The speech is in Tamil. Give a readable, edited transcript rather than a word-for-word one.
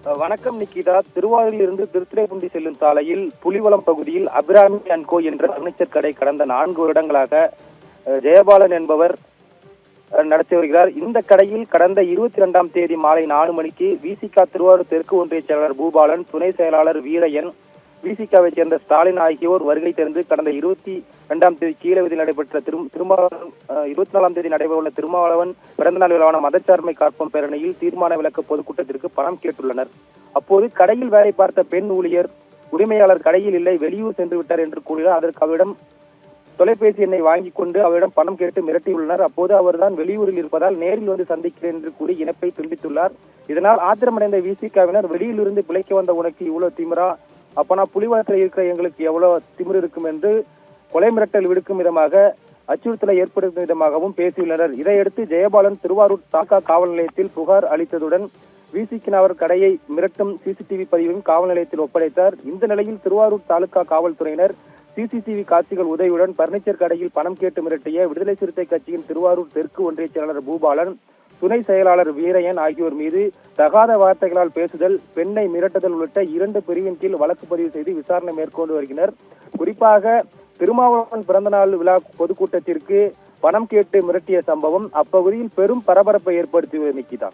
வணக்கம் நிக்கிதா. திருவாரூரில் இருந்து திருத்துறைப்பூண்டி செல்லும் சாலையில் புலிவலம் பகுதியில் அபிராமி அண்ட் கோ என்ற பர்னிச்சர் கடை கடந்த 4 வருடங்களாக ஜெயபாலன் என்பவர் நடத்தி வருகிறார். இந்த கடையில் கடந்த 22ஆம் தேதி மாலை 4 மணிக்கு விசிக திருவாரூர் தெற்கு ஒன்றிய செயலாளர் பூபாலன், துணை செயலாளர் வீரையன், விசிகாவை சேர்ந்த ஸ்டாலின் ஆகியோர் வருகை தந்து கடந்த 22ஆம் தேதி கீழவதில் நடைபெற்ற 24ஆம் தேதி நடைபெறவுள்ள திருமாவளவன் பிறந்தநாள் விழாவான மதச்சார்மை காப்போம் பேரணியில் தீர்மான விளக்க பொதுக்கூட்டத்திற்கு பணம் கேட்டுள்ளனர். அப்போது கடையில் வேலை பார்த்த பெண் ஊழியர் உரிமையாளர் கடையில் இல்லை, வெளியூர் சென்று விட்டார் என்று கூறினார். அதற்கு அவரிடம் தொலைபேசி எண்ணை வாங்கிக் கொண்டு அவரிடம் பணம் கேட்டு மிரட்டியுள்ளனர். அப்போது அவர்தான் வெளியூரில் இருப்பதால் நேரில் வந்து சந்திக்கிறேன் என்று கூறி இணைப்பை துண்டித்துள்ளார். இதனால் ஆத்திரமடைந்த விசிகாவினர், வெளியிலிருந்து பிழைக்க வந்த உனக்கு இவ்வளவு திமிரா, அப்பனா புலிவாசல் இருக்கிற எங்களுக்கு எவ்வளவு திமிர் இருக்கும் என்று கொலை மிரட்டல் விடுக்கும் விதமாக அச்சுறுத்தலை ஏற்படுத்தும் விதமாகவும் பேசியுள்ளனர். இதையடுத்து ஜெயபாலன் திருவாரூர் தாக்கா காவல் நிலையத்தில் புகார் அளித்ததுடன் விசிகின் கடையை மிரட்டும் சிசிடிவி பதிவையும் காவல் நிலையத்தில் ஒப்படைத்தார். இந்த நிலையில் திருவாரூர் தாலுகா காவல்துறையினர் சிசிடிவி காட்சிகள் உதவியுடன் பர்னிச்சர் கடையில் பணம் கேட்டு மிரட்டிய விடுதலை சிறுத்தை கட்சியின் திருவாரூர் தெற்கு ஒன்றிய செயலாளர் பூபாலன், துணை செயலாளர் வீரையன் ஆகியோர் மீது தகாத வார்த்தைகளால் பேசுதல், பெண்ணை மிரட்டுதல் உள்ளிட்ட 2 பிரிவின் கீழ் வழக்கு பதிவு செய்து விசாரணை மேற்கொண்டு வருகின்றனர். குறிப்பாக திருமாவளவன் பிறந்தநாள் விழா பொதுக்கூட்டத்திற்கு பணம் கேட்டு மிரட்டிய சம்பவம் அப்பகுதியில் பெரும் பரபரப்பை ஏற்படுத்தியுள்ளது. நிக்கிதா.